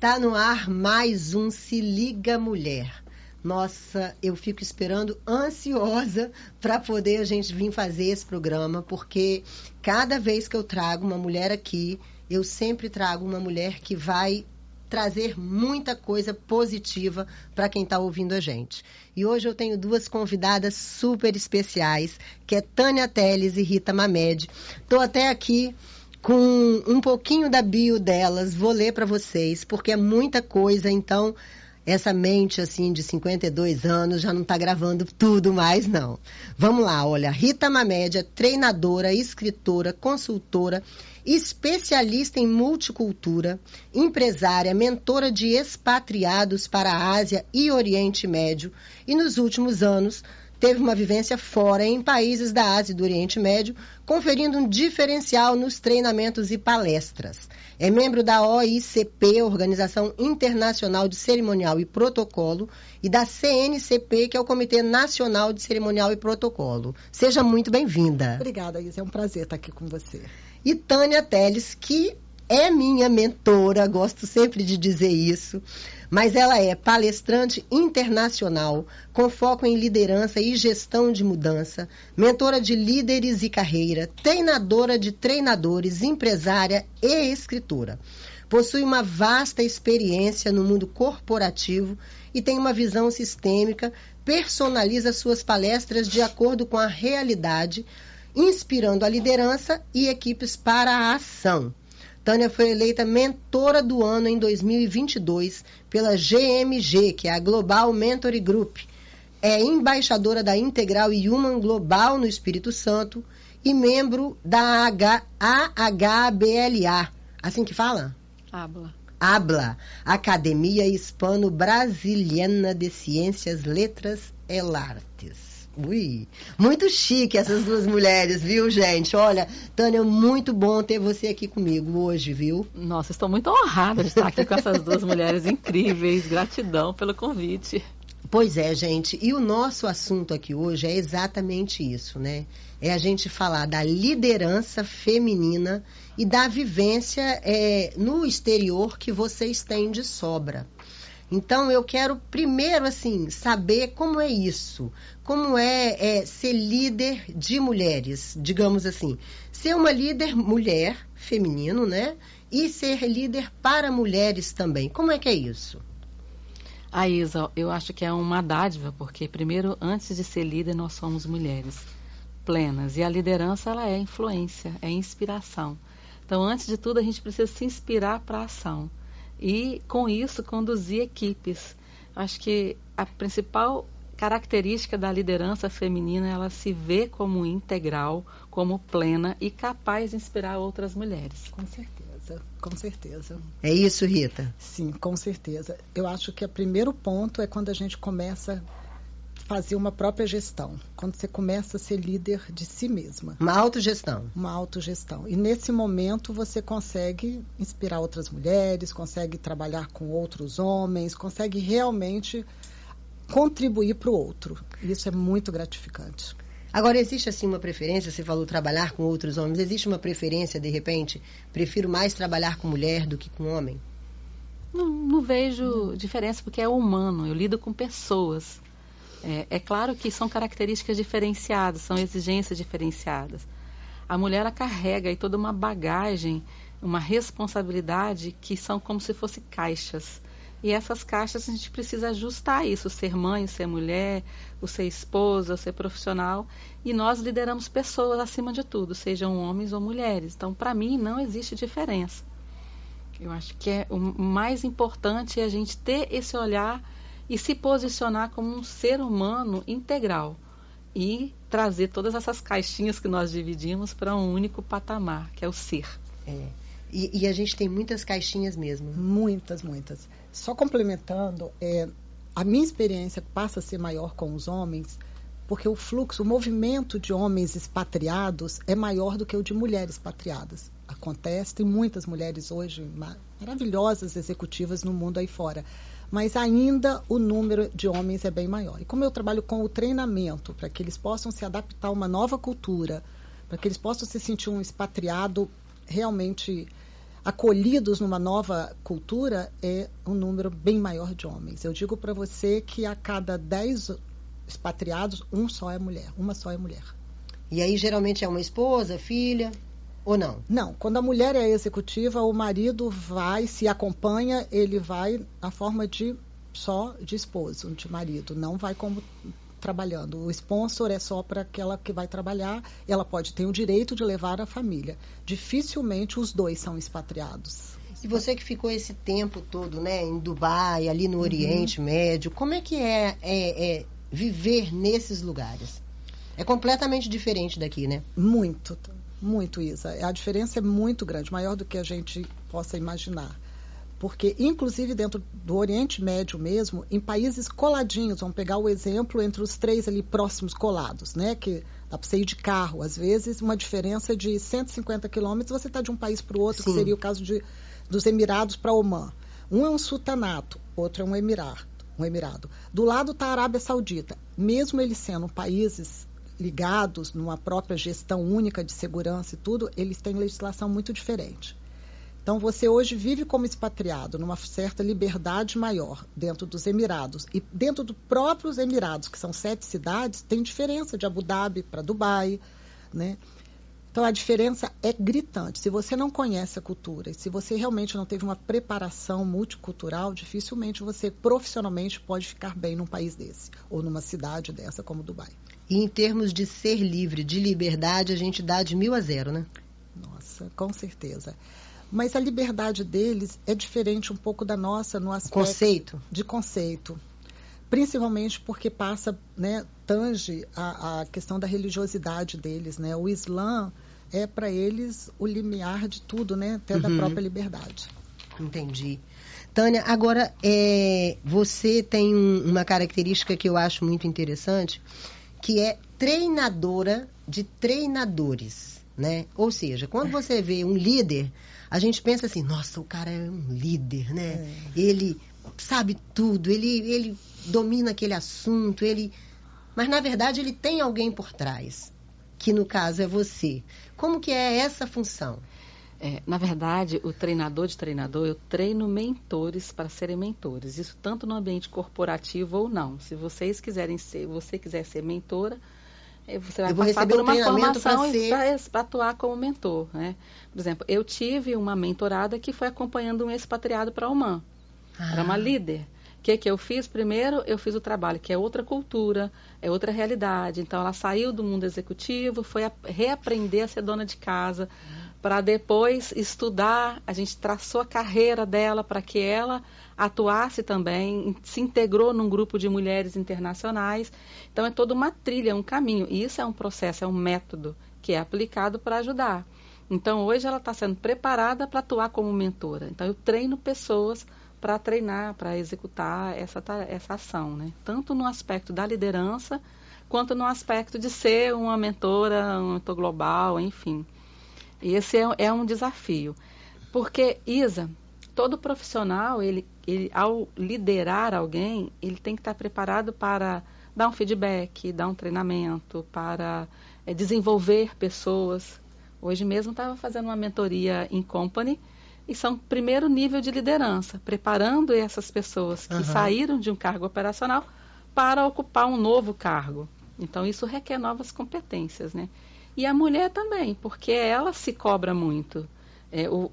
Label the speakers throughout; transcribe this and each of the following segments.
Speaker 1: Tá no ar mais um Se Liga Mulher. Nossa, eu fico esperando ansiosa para poder a gente vir fazer esse programa, porque cada vez que eu trago uma mulher aqui, eu sempre trago uma mulher que vai trazer muita coisa positiva para quem está ouvindo a gente. E hoje eu tenho duas convidadas super especiais, que é Tânia Teles e Rita Mamed. Estou até aqui com um pouquinho da bio delas, vou ler para vocês, porque é muita coisa, então essa mente assim de 52 anos já não está gravando tudo mais, não. Vamos lá, olha, Rita Mamed é treinadora, escritora, consultora, especialista em multicultura, empresária, mentora de expatriados para a Ásia e Oriente Médio e nos últimos anos teve uma vivência fora em países da Ásia e do Oriente Médio, conferindo um diferencial nos treinamentos e palestras. É membro da OICP, Organização Internacional de Cerimonial e Protocolo, e da CNCP, que é o Comitê Nacional de Cerimonial e Protocolo. Seja muito bem-vinda.
Speaker 2: Obrigada, Isa. É um prazer estar aqui com você.
Speaker 1: E Tânia Teles, que é minha mentora, gosto sempre de dizer isso, mas ela é palestrante internacional, com foco em liderança e gestão de mudança, mentora de líderes e carreira, treinadora de treinadores, empresária e escritora. Possui uma vasta experiência no mundo corporativo e tem uma visão sistêmica, personaliza suas palestras de acordo com a realidade, inspirando a liderança e equipes para a ação. Tânia foi eleita mentora do ano em 2022 pela GMG, que é a Global Mentoring Group. É embaixadora da Integral e Human Global no Espírito Santo e membro da AHBLA. Assim que fala? ABLA, Academia Hispano-Brasiliana de Ciências, Letras e Artes. Ui, muito chique essas duas mulheres, viu, gente? Olha, Tânia, muito bom ter você aqui comigo hoje, viu?
Speaker 3: Nossa, estou muito honrada de estar aqui com essas duas mulheres incríveis. Gratidão pelo convite.
Speaker 1: Pois é, gente. E o nosso assunto aqui hoje é exatamente isso, né? É a gente falar da liderança feminina e da vivência no exterior que vocês têm de sobra. Então, eu quero primeiro, assim, saber como é isso. Como é ser líder de mulheres, digamos assim. Ser uma líder mulher, feminino, né? E ser líder para mulheres também. Como é que é isso?
Speaker 3: Isa, eu acho que é uma dádiva, porque primeiro, antes de ser líder, nós somos mulheres plenas. E a liderança, ela é influência, é inspiração. Então, antes de tudo, a gente precisa se inspirar para a ação. E, com isso, conduzir equipes. Acho que a principal característica da liderança feminina, ela se vê como integral, como plena e capaz de inspirar outras mulheres.
Speaker 2: Com certeza, com certeza.
Speaker 1: É isso, Rita?
Speaker 2: Sim, com certeza. Eu acho que o primeiro ponto é quando a gente começa a fazer uma própria gestão. Quando você começa a ser líder de si mesma.
Speaker 1: Uma autogestão.
Speaker 2: Uma autogestão. E nesse momento você consegue inspirar outras mulheres, consegue trabalhar com outros homens, consegue realmente contribuir para o outro. Isso é muito gratificante.
Speaker 1: Agora, existe assim uma preferência, você falou trabalhar com outros homens, existe uma preferência, de repente, prefiro mais trabalhar com mulher do que com homem?
Speaker 3: Não vejo diferença, porque é humano, eu lido com pessoas. É claro que são características diferenciadas, são exigências diferenciadas. A mulher, ela carrega aí toda uma bagagem, uma responsabilidade que são como se fossem caixas. E essas caixas a gente precisa ajustar isso, ser mãe, ser mulher, o ser esposa, o ser profissional. E nós lideramos pessoas acima de tudo, sejam homens ou mulheres. Então, para mim, não existe diferença. Eu acho que o mais importante é a gente ter esse olhar e se posicionar como um ser humano integral. E trazer todas essas caixinhas que nós dividimos para um único patamar, que é o ser.
Speaker 1: E a gente tem muitas caixinhas mesmo.
Speaker 2: Muitas, muitas. Só complementando, a minha experiência passa a ser maior com os homens, porque o fluxo, o movimento de homens expatriados é maior do que o de mulheres expatriadas. Acontece, tem muitas mulheres hoje maravilhosas executivas no mundo aí fora, mas ainda o número de homens é bem maior. E como eu trabalho com o treinamento, para que eles possam se adaptar a uma nova cultura, para que eles possam se sentir um expatriado realmente acolhidos numa nova cultura é um número bem maior de homens. Eu digo para você que a cada 10 expatriados, uma só é mulher.
Speaker 1: E aí geralmente é uma esposa, filha, ou não?
Speaker 2: Não, quando a mulher é executiva, o marido vai, se acompanha, ele vai na forma de esposo, de marido, não vai como trabalhando. O sponsor é só para aquela que vai trabalhar, ela pode ter o direito de levar a família. Dificilmente os dois são expatriados.
Speaker 1: E você que ficou esse tempo todo, né, em Dubai, ali no Oriente Médio, como é que é viver nesses lugares? É completamente diferente daqui, né?
Speaker 2: Muito, Isa. A diferença é muito grande, maior do que a gente possa imaginar. Porque, inclusive, dentro do Oriente Médio mesmo, em países coladinhos, vamos pegar o exemplo entre os 3 ali próximos colados, né? Que dá para você ir de carro. Às vezes, uma diferença de 150 quilômetros, você está de um país para o outro,
Speaker 1: Sim.
Speaker 2: que seria o caso dos Emirados para Omã. Um é um sultanato, outro é um emirado. Do lado está a Arábia Saudita. Mesmo eles sendo países ligados numa própria gestão única de segurança e tudo, eles têm legislação muito diferente. Então, você hoje vive como expatriado, numa certa liberdade maior dentro dos Emirados. E dentro dos próprios Emirados, que são 7 cidades, tem diferença de Abu Dhabi para Dubai, né? Então, a diferença é gritante. Se você não conhece a cultura e se você realmente não teve uma preparação multicultural, dificilmente você profissionalmente pode ficar bem num país desse, ou numa cidade dessa como Dubai.
Speaker 1: E em termos de ser livre, de liberdade, a gente dá de 1000 a 0, né?
Speaker 2: Nossa, com certeza. Mas a liberdade deles é diferente um pouco da nossa no aspecto de conceito. Principalmente porque passa, né, tange a questão da religiosidade deles, né? O Islã é para eles o limiar de tudo, né? Até da própria liberdade.
Speaker 1: Entendi. Tânia, agora você tem uma característica que eu acho muito interessante, que é treinadora de treinadores, né? Ou seja, quando você vê um líder, a gente pensa assim, nossa, o cara é um líder, né? Ele sabe tudo, ele domina aquele assunto, mas na verdade ele tem alguém por trás, que no caso é você. Como que é essa função?
Speaker 3: Na verdade, o treinador de treinador, eu treino mentores para serem mentores. Isso tanto no ambiente corporativo ou não. Se vocês quiserem você quiser ser mentora, você vai passar por uma formação para atuar como mentor, né? Por exemplo, eu tive uma mentorada que foi acompanhando um expatriado para Omã. Era uma líder. O que eu fiz? Primeiro, eu fiz o trabalho, que é outra cultura, é outra realidade. Então, ela saiu do mundo executivo, foi reaprender a ser dona de casa, para depois estudar. A gente traçou a carreira dela para que ela atuasse também, se integrou num grupo de mulheres internacionais. Então, é toda uma trilha, um caminho. E isso é um processo, é um método que é aplicado para ajudar. Então, hoje ela está sendo preparada para atuar como mentora. Então, eu treino pessoas para treinar, para executar essa ação, né? Tanto no aspecto da liderança, quanto no aspecto de ser uma mentora, um mentor global, enfim. E esse é um desafio. Porque, Isa, todo profissional, ele ao liderar alguém, ele tem que estar preparado para dar um feedback, dar um treinamento, para desenvolver pessoas. Hoje mesmo estava fazendo uma mentoria em company, e são primeiro nível de liderança, preparando essas pessoas que saíram de um cargo operacional para ocupar um novo cargo. Então, isso requer novas competências, né? E a mulher também, porque ela se cobra muito.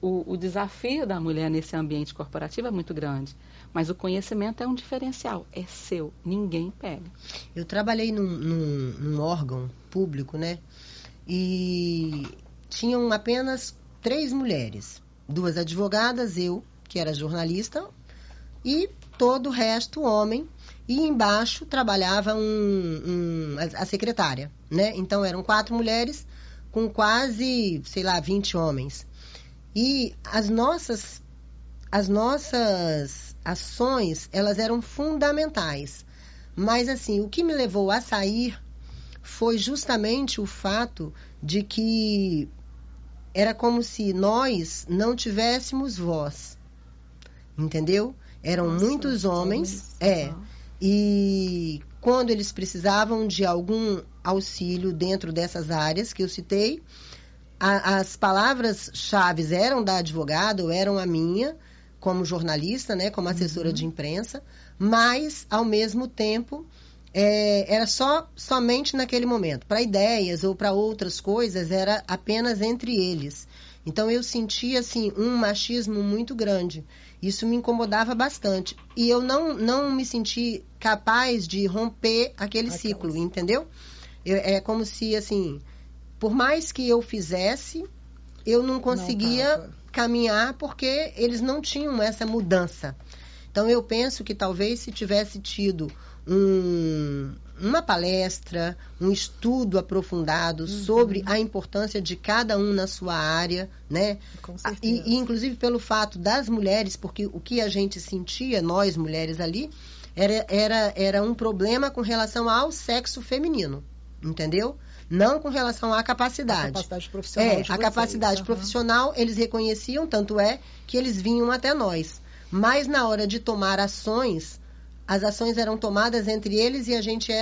Speaker 3: O desafio da mulher nesse ambiente corporativo é muito grande, mas o conhecimento é um diferencial, é seu, ninguém pega.
Speaker 1: Eu trabalhei num órgão público, né? E tinham apenas 3 mulheres. 2 advogadas, eu, que era jornalista, e todo o resto homem. E embaixo trabalhava a secretária, né? Então, eram 4 mulheres com quase, 20 homens. E as nossas ações, elas eram fundamentais. Mas, assim, o que me levou a sair foi justamente o fato de que era como se nós não tivéssemos voz, entendeu? Eram muitos homens, e quando eles precisavam de algum auxílio dentro dessas áreas que eu citei, as palavras-chave eram da advogada, ou eram a minha, como jornalista, né, como assessora de imprensa, mas, ao mesmo tempo, era somente naquele momento. Para ideias ou para outras coisas, era apenas entre eles. Então, eu sentia, assim, um machismo muito grande. Isso me incomodava bastante. E eu não me senti capaz de romper aquele ciclo, entendeu? É como se, assim, por mais que eu fizesse, eu não conseguia caminhar porque eles não tinham essa mudança. Então, eu penso que talvez se tivesse tido uma palestra, um estudo aprofundado sobre a importância de cada um na sua área, né?
Speaker 2: Com certeza.
Speaker 1: E inclusive pelo fato das mulheres, porque o que a gente sentia, nós mulheres ali, era um problema com relação ao sexo feminino, entendeu? Não com relação à capacidade.
Speaker 2: A capacidade profissional de vocês.
Speaker 1: A capacidade profissional eles reconheciam, tanto é que eles vinham até nós. Mas na hora de tomar ações, as ações eram tomadas entre eles e a gente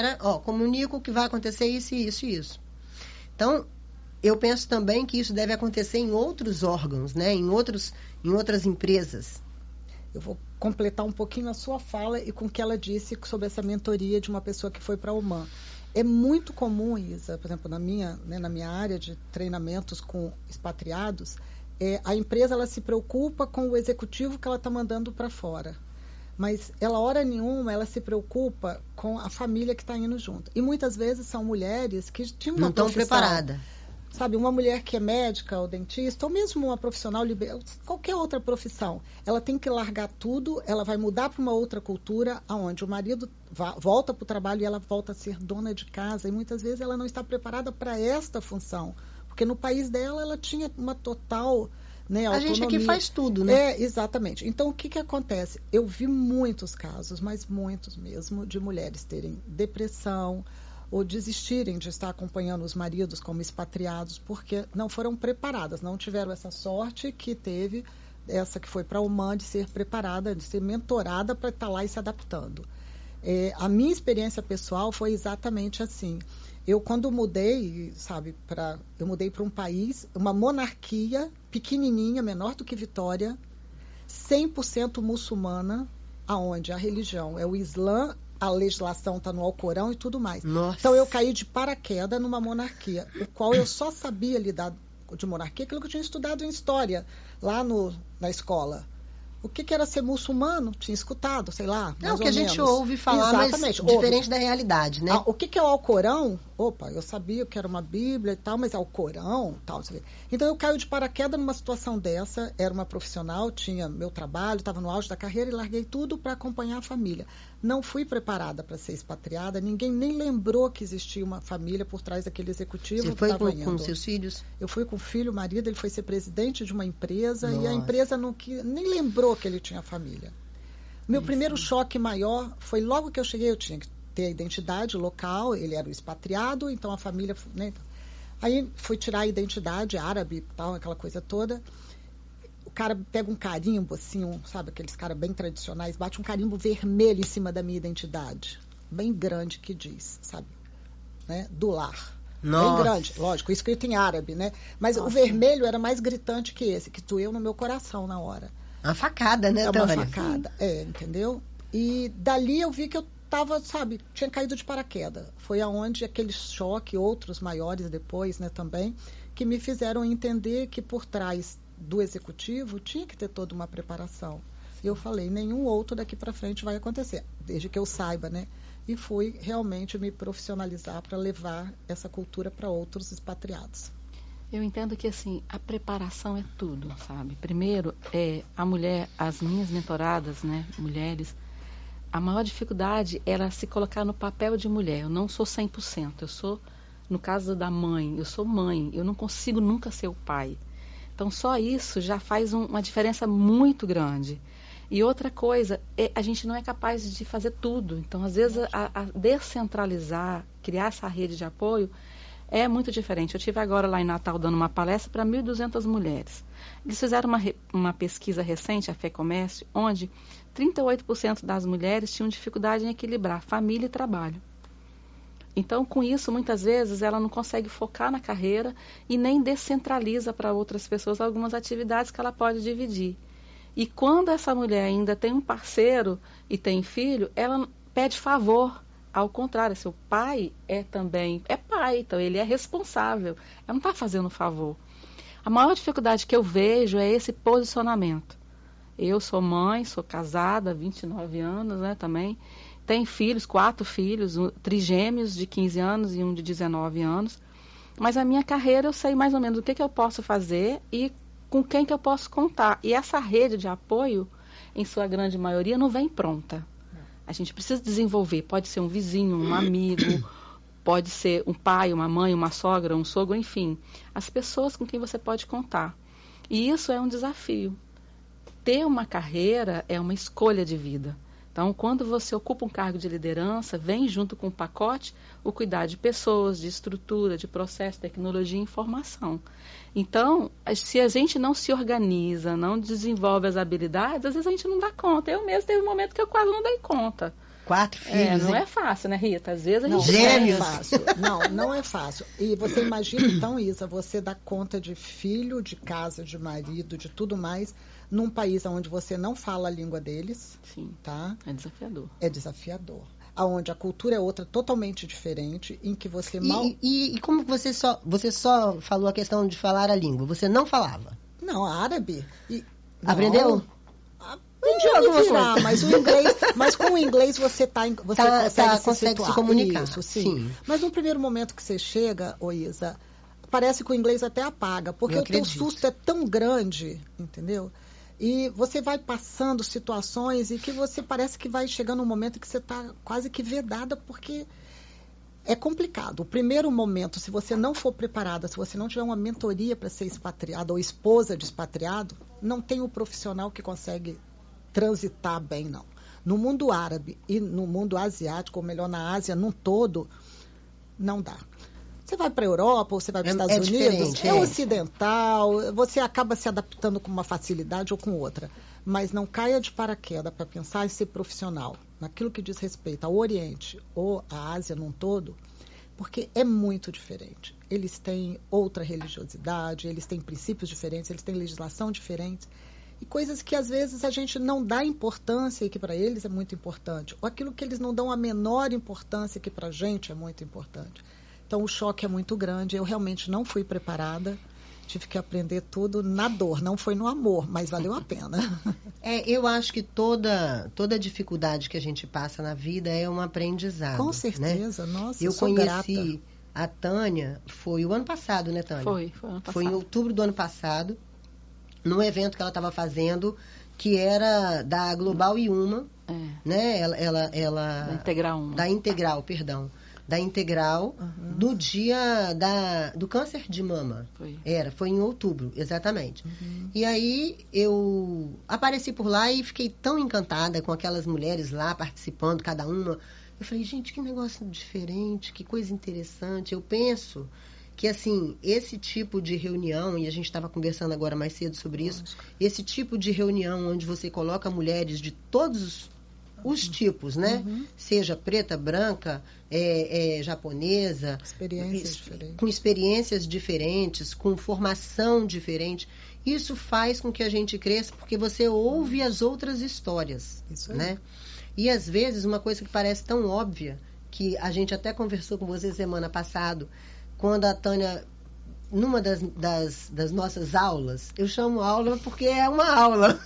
Speaker 1: comunico que vai acontecer isso, isso e isso. Então, eu penso também que isso deve acontecer em outros órgãos, né? Em outras empresas.
Speaker 2: Eu vou completar um pouquinho a sua fala e com o que ela disse sobre essa mentoria de uma pessoa que foi para a Oman. É muito comum, Isa, por exemplo, na minha área de treinamentos com expatriados, a empresa ela se preocupa com o executivo que ela está mandando para fora. Mas ela, hora nenhuma, ela se preocupa com a família que está indo junto. E muitas vezes são mulheres que tinham uma
Speaker 1: profissão. Não estão preparadas.
Speaker 2: Sabe, uma mulher que é médica ou dentista, ou mesmo uma profissional liberal, qualquer outra profissão, ela tem que largar tudo, ela vai mudar para uma outra cultura, onde o marido volta para o trabalho e ela volta a ser dona de casa. E muitas vezes ela não está preparada para esta função. Porque no país dela, ela tinha uma total, né, autonomia. A gente aqui
Speaker 1: faz tudo, né?
Speaker 2: Exatamente. Então, o que acontece? Eu vi muitos casos, mas muitos mesmo, de mulheres terem depressão ou desistirem de estar acompanhando os maridos como expatriados porque não foram preparadas, não tiveram essa sorte que teve essa que foi para a Oman, de ser preparada, de ser mentorada para estar lá e se adaptando. A minha experiência pessoal foi exatamente assim. Eu, quando mudei, eu mudei para um país, uma monarquia pequenininha, menor do que Vitória, 100% muçulmana, aonde a religião é o Islã, a legislação está no Alcorão e tudo mais.
Speaker 1: Nossa.
Speaker 2: Então, eu caí de paraquedas numa monarquia, o qual eu só sabia lidar de monarquia, aquilo que eu tinha estudado em história, lá na escola. O que era ser muçulmano? Tinha escutado, sei lá, mais
Speaker 1: o que
Speaker 2: ou
Speaker 1: a gente
Speaker 2: menos.
Speaker 1: ouve falar,
Speaker 2: exatamente,
Speaker 1: mas diferente da realidade, né?
Speaker 2: O que é o Alcorão? Opa, eu sabia que era uma Bíblia e tal, mas Alcorão, tal. Então, eu caio de paraquedas numa situação dessa, era uma profissional, tinha meu trabalho, estava no auge da carreira e larguei tudo para acompanhar a família. Não fui preparada para ser expatriada, ninguém nem lembrou que existia uma família por trás daquele executivo.
Speaker 1: Você foi com seus filhos?
Speaker 2: Eu fui com o filho, o marido, ele foi ser presidente de uma empresa.
Speaker 1: Nossa.
Speaker 2: E a empresa nem lembrou que ele tinha família. Meu primeiro choque maior foi logo que eu cheguei, eu tinha que ter a identidade local, ele era o expatriado, então a família, né? Aí fui tirar a identidade árabe e tal, aquela coisa toda. O cara pega um carimbo, assim, sabe, aqueles caras bem tradicionais, bate um carimbo vermelho em cima da minha identidade, bem grande, que diz, sabe, né, do lar.
Speaker 1: Nossa.
Speaker 2: Bem grande, lógico, escrito em árabe, né? Mas o vermelho era mais gritante que esse, que doeu no meu coração na hora.
Speaker 1: Uma facada, né,
Speaker 2: Tânia?
Speaker 1: Uma
Speaker 2: facada, entendeu? E dali eu vi que eu tava, sabe, tinha caído de paraquedas. Foi aonde aquele choque, outros maiores depois, né, também, que me fizeram entender que por trás do executivo tinha que ter toda uma preparação. E eu falei, nenhum outro daqui para frente vai acontecer, desde que eu saiba, né? E fui realmente me profissionalizar para levar essa cultura para outros expatriados.
Speaker 3: Eu entendo que, assim, a preparação é tudo, sabe? Primeiro, a mulher, as minhas mentoradas, né, mulheres, a maior dificuldade era se colocar no papel de mulher. Eu não sou 100%, eu sou, no caso da mãe, eu sou mãe, eu não consigo nunca ser o pai. Então, só isso já faz uma diferença muito grande. E outra coisa, a gente não é capaz de fazer tudo. Então, às vezes, a descentralizar, criar essa rede de apoio, é muito diferente. Eu estive agora lá em Natal dando uma palestra para 1.200 mulheres. Eles fizeram uma pesquisa recente, a FEComércio, onde 38% das mulheres tinham dificuldade em equilibrar família e trabalho. Então, com isso, muitas vezes, ela não consegue focar na carreira e nem descentraliza para outras pessoas algumas atividades que ela pode dividir. E quando essa mulher ainda tem um parceiro e tem filho, ela pede favor. Ao contrário, seu pai é pai, então ele é responsável. Ela não está fazendo favor. A maior dificuldade que eu vejo é esse posicionamento. Eu sou mãe, sou casada há 29 anos, né, também. Tenho filhos, 4 filhos, trigêmeos de 15 anos e um de 19 anos. Mas a minha carreira eu sei mais ou menos o que eu posso fazer e com quem que eu posso contar. E essa rede de apoio, em sua grande maioria, não vem pronta. A gente precisa desenvolver. Pode ser um vizinho, um amigo, pode ser um pai, uma mãe, uma sogra, um sogro, enfim. As pessoas com quem você pode contar. E isso é um desafio. Ter uma carreira é uma escolha de vida. Então, quando você ocupa um cargo de liderança, vem junto com o pacote o cuidar de pessoas, de estrutura, de processo, tecnologia e informação. Então, se a gente não se organiza, não desenvolve as habilidades, às vezes a gente não dá conta. Eu mesmo teve um momento que eu quase não dei conta.
Speaker 1: 4 filhos.
Speaker 3: Não é fácil, né, Rita? Às vezes a gente
Speaker 1: gêmeos.
Speaker 2: Não é fácil. Não é fácil. E você imagina, então, Isa, você dá conta de filho, de casa, de marido, de tudo mais, num país onde você não fala a língua deles.
Speaker 3: Sim,
Speaker 2: tá?
Speaker 3: É desafiador.
Speaker 2: É desafiador. Onde a cultura é outra, totalmente diferente, em que você mal...
Speaker 1: E como você só falou a questão de falar a língua? Você não falava?
Speaker 2: Não, árabe.
Speaker 1: Aprendeu?
Speaker 2: Mas o inglês, mas com o inglês você consegue
Speaker 1: se comunicar.
Speaker 2: Isso, sim. Mas no primeiro momento que você chega, Isa, parece que o inglês até apaga, porque o teu susto é tão grande, entendeu? E você vai passando situações e que você parece que vai chegando um momento que você está quase que vedada, porque é complicado. O primeiro momento, se você não for preparada, se você não tiver uma mentoria para ser expatriado ou esposa de expatriado, não tem o profissional que consegue transitar bem, não. No mundo árabe e no mundo asiático, ou melhor, na Ásia num todo, não dá. Você vai para a Europa ou você vai para os Estados Unidos, é ocidental, você acaba se adaptando com uma facilidade ou com outra. Mas não caia de paraquedas para pensar em ser profissional, naquilo que diz respeito ao Oriente ou à Ásia num todo, porque é muito diferente. Eles têm outra religiosidade, eles têm princípios diferentes, eles têm legislação diferente. E coisas que às vezes a gente não dá importância e que para eles é muito importante. Ou aquilo que eles não dão a menor importância que para a gente é muito importante. Então o choque é muito grande. Eu realmente não fui preparada. Tive que aprender tudo na dor. Não foi no amor, mas valeu a pena.
Speaker 1: Eu acho que toda dificuldade que a gente passa na vida é um aprendizado.
Speaker 2: Com certeza. Né? Nossa,
Speaker 1: eu
Speaker 2: sou
Speaker 1: conheci
Speaker 2: grata.
Speaker 1: a Tânia, foi o ano passado, né, Tânia?
Speaker 3: Foi ano passado.
Speaker 1: Foi em outubro do ano passado, num evento que ela estava fazendo, que era da Global Iuma, né? Ela
Speaker 3: da Integral Uma.
Speaker 1: Da Integral, do dia do câncer de mama. Foi em outubro, exatamente. E aí eu apareci por lá e fiquei tão encantada com aquelas mulheres lá participando, cada uma. Eu falei, gente, que negócio diferente, que coisa interessante. Eu penso que, assim, esse tipo de reunião, e a gente estava conversando agora mais cedo sobre isso, esse tipo de reunião onde você coloca mulheres de todos os tipos, né? Seja preta, branca, japonesa, com experiências diferentes, com formação diferente. Isso faz com que a gente cresça, porque você ouve as outras histórias, né? E às vezes uma coisa que parece tão óbvia, que a gente até conversou com você semana passada, quando a Tânia, numa das nossas aulas, eu chamo aula porque é uma aula.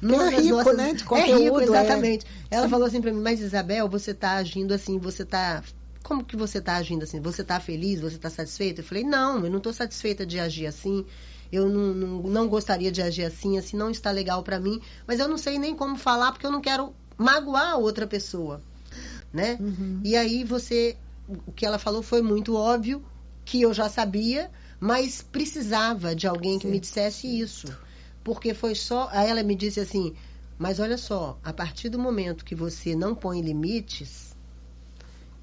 Speaker 2: É rico, né? De conteúdo.
Speaker 1: É rico, exatamente. Ela falou assim para mim, mas Isabel, você está agindo assim, como que você está agindo assim? Você está feliz? Você está satisfeita? Eu falei, não, eu não estou satisfeita de agir assim. Eu não gostaria de agir assim não está legal para mim. Mas eu não sei nem como falar, porque eu não quero magoar a outra pessoa, né? E aí o que ela falou foi muito óbvio, que eu já sabia, mas precisava de alguém que me dissesse isso. Porque foi só... Aí ela me disse assim, mas olha só, a partir do momento que você não põe limites,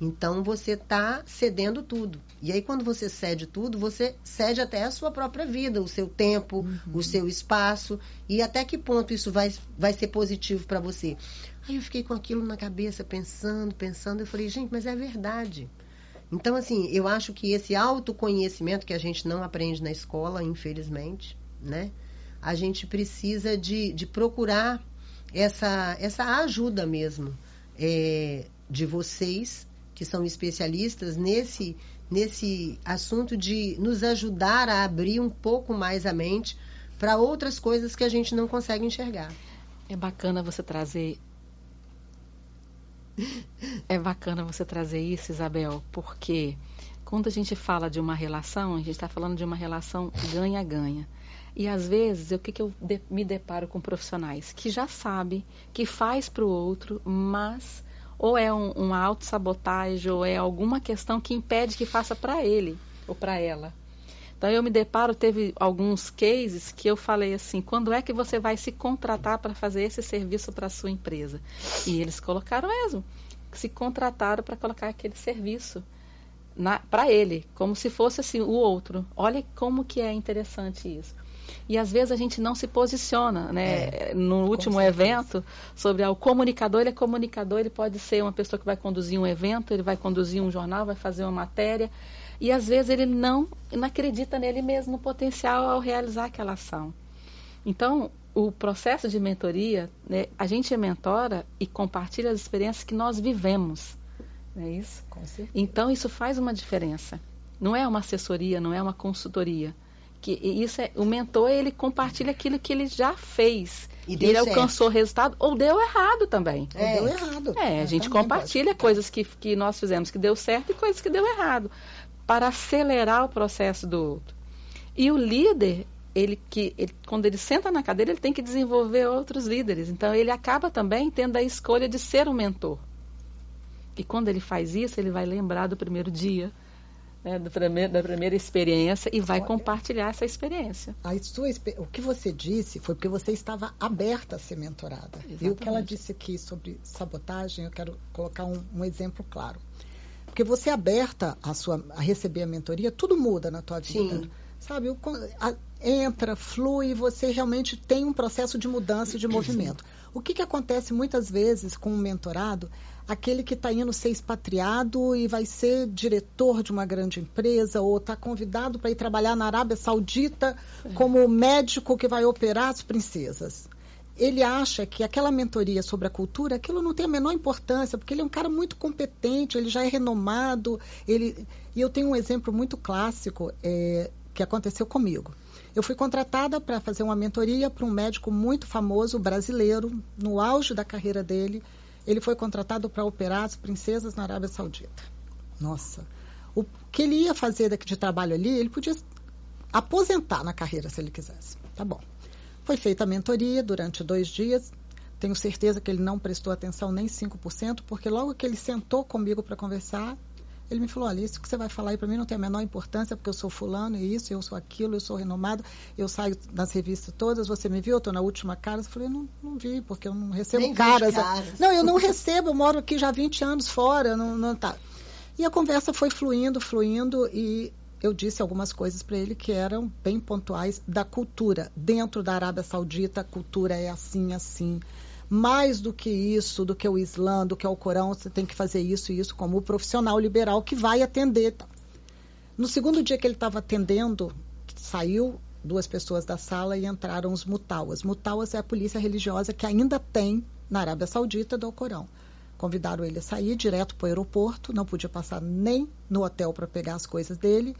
Speaker 1: então você está cedendo tudo. E aí quando você cede tudo, você cede até a sua própria vida, o seu tempo, o seu espaço, e até que ponto isso vai ser positivo para você. Aí eu fiquei com aquilo na cabeça, pensando, eu falei, gente, mas é verdade. Então, assim, eu acho que esse autoconhecimento que a gente não aprende na escola, infelizmente, né? A gente precisa de procurar essa ajuda mesmo de vocês, que são especialistas nesse assunto de nos ajudar a abrir um pouco mais a mente para outras coisas que a gente não consegue enxergar.
Speaker 3: É bacana você trazer isso, Isabel, porque quando a gente fala de uma relação, a gente está falando de uma relação ganha-ganha. E às vezes, eu me deparo com profissionais que já sabem, que faz para o outro, mas ou é uma autossabotagem, ou é alguma questão que impede que faça para ele ou para ela. Então eu me deparo, teve alguns cases que eu falei assim, quando é que você vai se contratar para fazer esse serviço para a sua empresa? E eles colocaram mesmo, se contrataram para colocar aquele serviço para ele, como se fosse assim, o outro. Olha como que é interessante isso. E às vezes a gente não se posiciona, né? No último evento, sobre o comunicador, ele é comunicador, ele pode ser uma pessoa que vai conduzir um evento, ele vai conduzir um jornal, vai fazer uma matéria, e às vezes ele não acredita nele mesmo, no potencial ao realizar aquela ação. Então, o processo de mentoria, né, a gente mentora e compartilha as experiências que nós vivemos, não é isso?
Speaker 2: Com certeza.
Speaker 3: Então, isso faz uma diferença. Não é uma assessoria, não é uma consultoria. Que isso o mentor, ele compartilha aquilo que ele já fez.
Speaker 1: E
Speaker 3: ele alcançou resultado ou deu errado também.
Speaker 2: Deu errado.
Speaker 3: A gente compartilha coisas que nós fizemos que deu certo e coisas que deu errado, para acelerar o processo do outro. E o líder, quando ele senta na cadeira, ele tem que desenvolver outros líderes. Então, ele acaba também tendo a escolha de ser um mentor. E quando ele faz isso, ele vai lembrar do primeiro dia, né, da primeira experiência e vai compartilhar essa experiência.
Speaker 2: O que você disse foi porque você estava aberta a ser mentorada. Exatamente. E o que ela disse aqui sobre sabotagem, eu quero colocar um exemplo claro. Porque você é aberta a receber a mentoria, tudo muda na tua vida.
Speaker 1: Sim.
Speaker 2: Sabe, entra, flui, você realmente tem um processo de mudança e de movimento. O que acontece muitas vezes com um mentorado? Aquele que está indo ser expatriado e vai ser diretor de uma grande empresa ou está convidado para ir trabalhar na Arábia Saudita como médico que vai operar as princesas. Ele acha que aquela mentoria sobre a cultura, aquilo não tem a menor importância, porque ele é um cara muito competente, ele já é renomado. E eu tenho um exemplo muito clássico que aconteceu comigo. Eu fui contratada para fazer uma mentoria para um médico muito famoso, brasileiro, no auge da carreira dele. Ele foi contratado para operar as princesas na Arábia Saudita. Nossa, o que ele ia fazer de trabalho ali, ele podia aposentar na carreira se ele quisesse. Tá bom. Foi feita a mentoria durante 2 dias. Tenho certeza que ele não prestou atenção nem 5%, porque logo que ele sentou comigo para conversar, ele me falou, olha, isso que você vai falar aí para mim não tem a menor importância, porque eu sou fulano, e isso, eu sou aquilo, eu sou renomado, eu saio nas revistas todas, você me viu, eu estou na última cara. Eu falei, não vi, porque eu não recebo
Speaker 1: nem
Speaker 2: caras.
Speaker 1: caras.
Speaker 2: Não, eu não recebo, eu moro aqui já há 20 anos fora, não tá. E a conversa foi fluindo, e eu disse algumas coisas para ele que eram bem pontuais da cultura. Dentro da Arábia Saudita, a cultura é assim, assim. Mais do que isso, do que o Islã, do que o Corão, você tem que fazer isso e isso como o profissional liberal que vai atender. Tá? No segundo dia que ele estava atendendo, saiu 2 pessoas da sala e entraram os mutawas. Mutawas é a polícia religiosa que ainda tem na Arábia Saudita do Corão. Convidaram ele a sair direto para o aeroporto, não podia passar nem no hotel para pegar as coisas dele.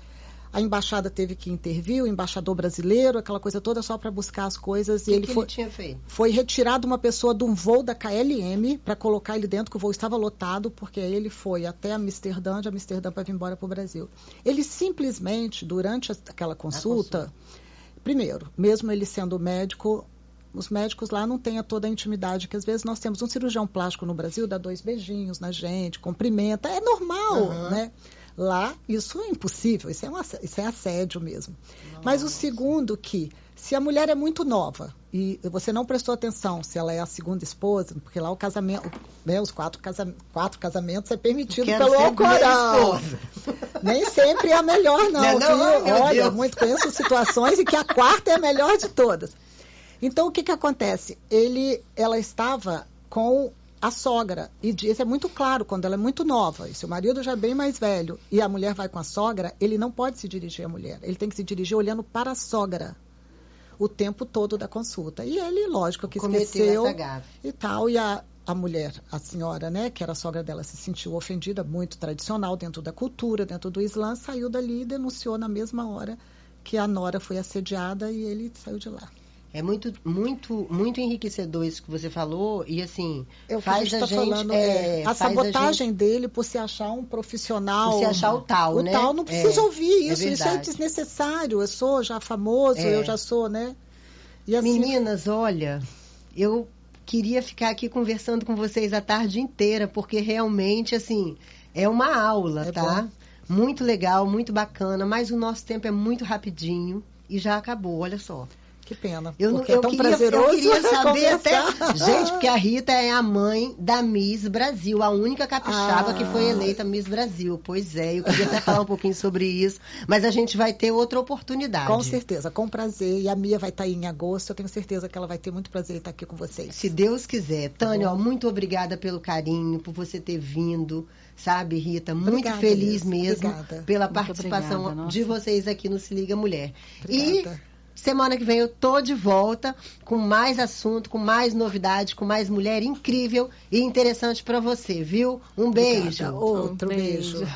Speaker 2: A embaixada teve que intervir, o embaixador brasileiro, aquela coisa toda só para buscar as coisas.
Speaker 1: E ele tinha feito?
Speaker 2: Foi retirado uma pessoa de um voo da KLM para colocar ele dentro, que o voo estava lotado, porque ele foi até Amsterdã, de Amsterdã para vir embora para o Brasil. Ele simplesmente, durante aquela consulta, primeiro, mesmo ele sendo médico, os médicos lá não têm toda a intimidade que às vezes nós temos. Um cirurgião plástico no Brasil dá 2 beijinhos na gente, cumprimenta, é normal, né? Lá, isso é impossível, isso é assédio mesmo. Nossa. Mas o segundo que, se a mulher é muito nova e você não prestou atenção se ela é a segunda esposa, porque lá o casamento, né, os 4 casamentos é permitido pelo Alcorão. Nem sempre é a melhor, não. Olha, muito conheço situações em que a 4ª é a melhor de todas. Então, o que acontece? Ela estava com a sogra. E isso é muito claro quando ela é muito nova. E se o marido já é bem mais velho e a mulher vai com a sogra, ele não pode se dirigir à mulher. Ele tem que se dirigir olhando para a sogra o tempo todo da consulta. E ele, lógico, que esqueceu e tal. E a mulher, a senhora, né, que era a sogra dela, se sentiu ofendida, muito tradicional dentro da cultura, dentro do Islã, saiu dali e denunciou na mesma hora que a nora foi assediada e ele saiu de lá.
Speaker 1: É muito, muito, muito enriquecedor isso que você falou e assim
Speaker 2: faz a gente a sabotagem dele por se achar um profissional,
Speaker 1: por se achar o tal, né?
Speaker 2: O tal não precisa ouvir isso, isso é desnecessário. Eu sou já famoso, eu já sou, né?
Speaker 1: E assim, meninas, olha, eu queria ficar aqui conversando com vocês a tarde inteira porque realmente assim é uma aula, tá? Bom. Muito legal, muito bacana, mas o nosso tempo é muito rapidinho e já acabou, olha só.
Speaker 2: Que pena.
Speaker 1: Eu queria saber até. Gente, porque a Rita é a mãe da Miss Brasil, a única capixaba que foi eleita Miss Brasil. Pois é, eu queria até falar um pouquinho sobre isso, mas a gente vai ter outra oportunidade.
Speaker 2: Com certeza, com prazer. E a Mia vai estar aí em agosto, eu tenho certeza que ela vai ter muito prazer em estar aqui com vocês.
Speaker 1: Se Deus quiser. Tânia, ó, muito obrigada pelo carinho, por você ter vindo. Sabe, Rita? Muito obrigada, feliz mesmo pela participação de vocês aqui no Se Liga Mulher.
Speaker 2: Obrigada.
Speaker 1: E semana que vem eu tô de volta com mais assunto, com mais novidade, com mais mulher incrível e interessante para você, viu? Um beijo.
Speaker 2: Obrigada. Outro beijo.